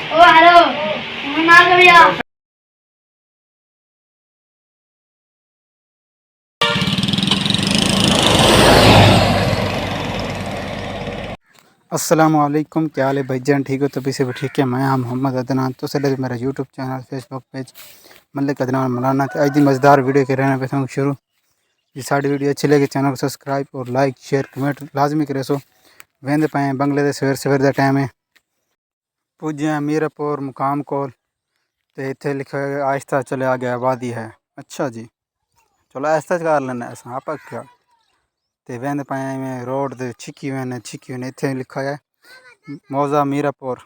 ओ hello ना भैया। अस्सलामुअलैकुम, क्या हाल है भाईजान? ठीक हो? तभी से भी ठीक है। मैं मोहम्मद अदनान तो सर मेरा YouTube channel Facebook page Malik Adnan मौलाना थे। अज की मज़ेदार वीडियो के रहने पे शुरू। ये साड़ी वीडियो अच्छी लगे चैनल को सब्सक्राइब और लाइक शेयर कमेंट लाजमी करे। सो वेंदे पाए बंगले दे सवेर सवेर का टाइम है। पुजे मीरपुर मुकाम कोल तो इतने लिखा है आहिस्ता चले आ गया आबादी है। अच्छा जी, चलो आहिस्ता कर लेना ऐसा आप क्या। तो वेंदे पाए में रोड दे छिकी हुए इतने लिखा है मौजा मीरापुर।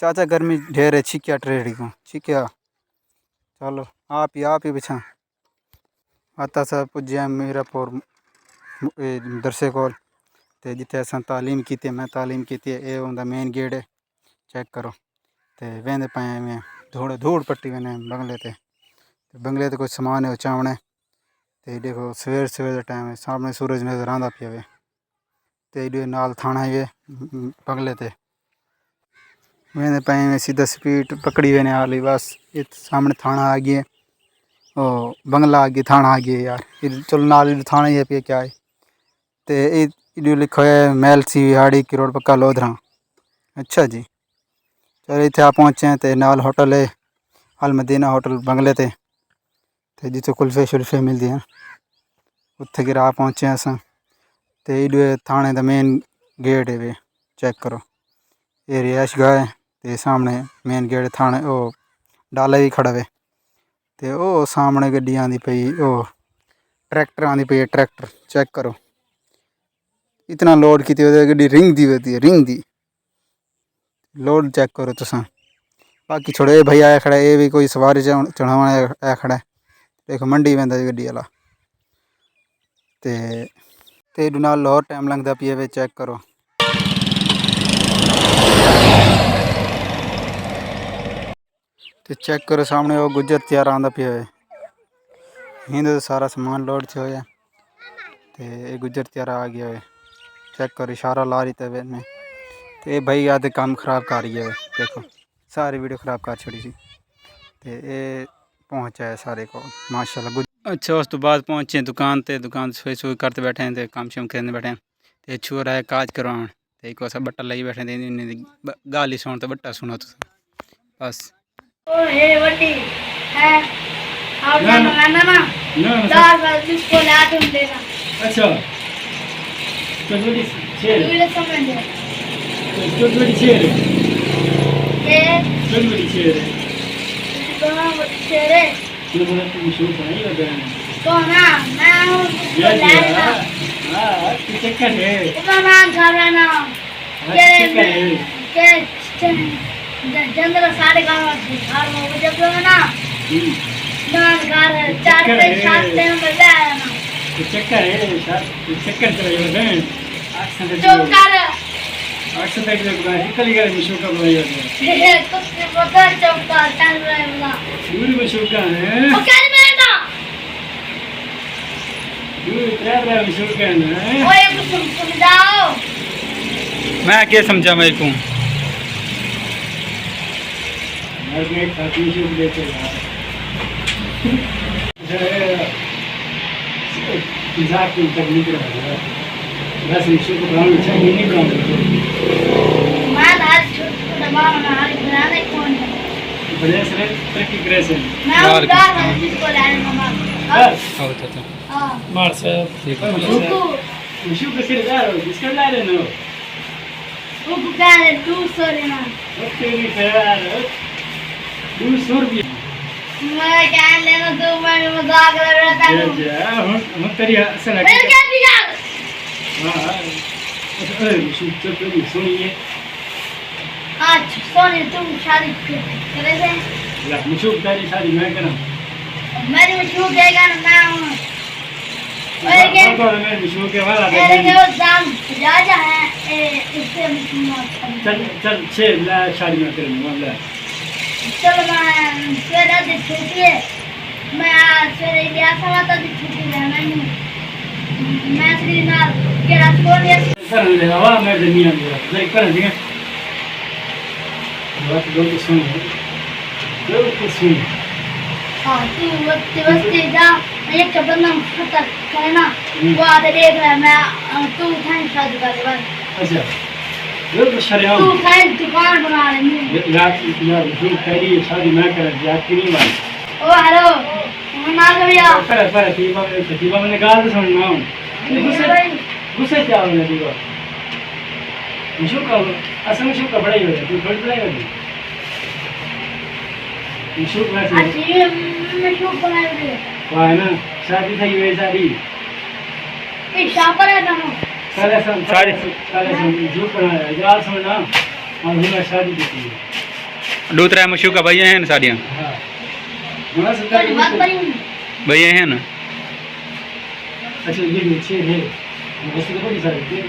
चाचा गर्मी ढेर है, छिकिया ट्रेडी को छिकिया। चलो आप ही बिछा आता सा पुज्जे मीरापुर दरसे कोल ते जिथे असां तालीम की। मैं तालीम की ये उनका मेन गेट है, चेक करो। तो वेंदे पाए में धूड़ धूड़ पट्टी वेने बंगले ते बंगले ते कुछ समान है चावने। तो देखो सवेर सवेर का टाइम है, सामने सूरज नज़र आंदा पिया वे। तो नाल थाना है बंगले ते मैंने पाए में सीधा स्पीड पकड़ी मैंने हाली बस। ये सामने थाना आ गया, ओ बंगला आ गया, थाना आ गया यार। चलो नाल थाना ही है पे क्या है। तो ये लिखा है महल सी हाड़ी की रोड पक्का लोधरा। अच्छा जी, चलो इतने आप पहुँचे हैं। तो नाल होटल है अल मदीना होटल बंगले ते जिथे कुल्फे शुल्फे मिलते हैं उत्थे गिरा पहुँचे हैं अस। तो ये थाने का मेन गेट है वे, चेक करो। ये रिहायश गाह है। तो सामने मेन गेट थाने ओ डाला भी खड़ा वे। तो ओ सामने गड्डी आंदी पई, ओ ट्रैक्टर आंदी पई है ट्रैक्टर, चेक करो। इतना लोड की गड्डी रिंग दी होती है, रिंग दी लोड चेक करो तुसा। बाकी छोड़ो ये भाई आया खड़ा है, ये भी कोई सवारी चढ़ावा आया खड़ा है। देखो मंडी वेंदा गड्डी वाला। तो नाल होर टाइम लगता पिया वे, चेक करो। तो चेक करो सामने वो गुजर तैयार आंदा पिया वे। हिंद तो सारा सामान लोड से होया। तो ये गुजर तैयार आ गया है, चेक करो इशारा ला रही तवे में। तो ये भाई आधे काम खराब कर रही है, देखो सारी वीडियो खराब कर छोड़ी थी। तो ये पहुँचा है सारे को माशाल्लाह। अच्छा उस तो बाद पहुँचे दुकान ते, दुकान सोई सोई करते बैठे हैं। तो काम शाम करने बैठे हैं। तो छुआ रहा है काज करवाण। तो एक वैसा बट्टा लाई बैठे थे, गाली सुन तो बट्टा सुनो तो बस। ओ हे वड्डी है आप ना मंगाना ना दाल वाल जिसको ला तुम देना। अच्छा तो बड़ी शेर ये समझ ले तो बड़ी शेर ये तो बड़ी शेर दोनों बच्चे रे ये बोला तुम शो नहीं लगा तो ना मैं हूं ये लाना। हां तू चक्कर है इतना ना घबराना के जंगल सारे गांव घर में जब ना नान घर चार पे सात पे में ले आया ना। तो चक्कर है सर, तो चक्कर चला गया है चौकार 800 तक लगा निकल गया मिशो का बोला ये कुछ नहीं पता चौकार चल रहा है वाला दूर मिशो का है। ओ क्या मेरे ना दूर तेरा मिशो का है। ओए कुछ समझाओ। मैं क्या समझा मेरे को? मैं एक साथ मिशो लेते यार मजाक की तकनीक रहा है। बस मिशो को बनाना चाहिए, नहीं बनाना मैं आज छोटा दबा ना आज बनाने कौन है बढ़िया से तरक्की करे से मैं उधर वाले जिसको लाने मम्मा आओ चाचा हां मार साहब ठीक है। मिशो के सिर दार किसका ला रहे हो? वो बुकारे 200 लेना। तेरी यार 200 रुपये मैं क्या लेना तो मैं मजाक कर रहा था। जा हम तेरी असल है। मैं क्या दिया हां अरे मिशो तो सुनिए आज सोनी तुम शादी करे थे ला मिशो तेरी शादी मैं करा मेरी मिशू देगा ना मैं हूं। और के मैं मिशो के वाला मेरे के वो दाम राजा है इससे मिशू चल चल छे ला शादी में करेंगे वाला। चलो मैं फिर आज छुट्टी है, मैं आज फिर इंडिया चला था छुट्टी रहना ही मैं श्री नाल के राजकोट कर ले हवा में दुनिया में नहीं कर दिया बात बिल्कुल सुन बिल्कुल सुन हाँ तू वस्ती जा एक बंदा खतर है ना वो आते देख रहा है मैं तू उठाए शादी कर दे बस अच्छा बिल्कुल शर्म तू उठाए दुकान बना ले यार जो करी शादी ना कर याद की नहीं बात ओ हेलो ना भैया पर तीबा मैंने गाल तो सुनना हूं गुस्से क्या होने दीवा मुझे का असल में शुक्र बड़ा ही हो तू बड़ी बड़ा ही हो शुक्र वैसे अच्छी मैं शुक्र बनाई हुई वाह ना शादी थी हुई शादी ये शापर है ना सारे जो बनाया गाल सुनना हम भी शादी की थी दूसरा मशहूर का भैया हैं ना साड़ियाँ हां बड़ा सरकार तेरी बात बड़ी भैया हैं ना अच्छा ये नीचे है वैसे तो बड़ी सारी थी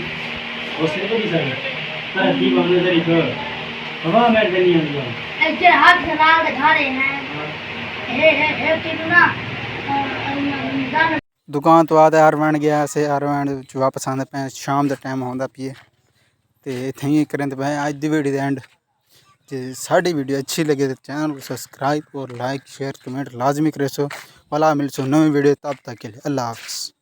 वैसे तो बड़ी सारी पर तीबा में जरी कर हवा में नहीं आंदा ऐसे हाथ से लाल दिखा रहे हैं हे कितना ना दुकान तो आदे हरवैन गया से हरवैन वापस आंदे पे शाम का टाइम होंदा पिए ते इत्थें ही करेंदे पे अज दी वीडियो दा एंड जे साड़ी वीडियो अच्छी लगे तो चैनल को सब्सक्राइब और लाइक शेयर कमेंट लाजमी करे सो भला मिलसो नवी वीडियो तब तक के लिए अल्लाह हाफ़िज़।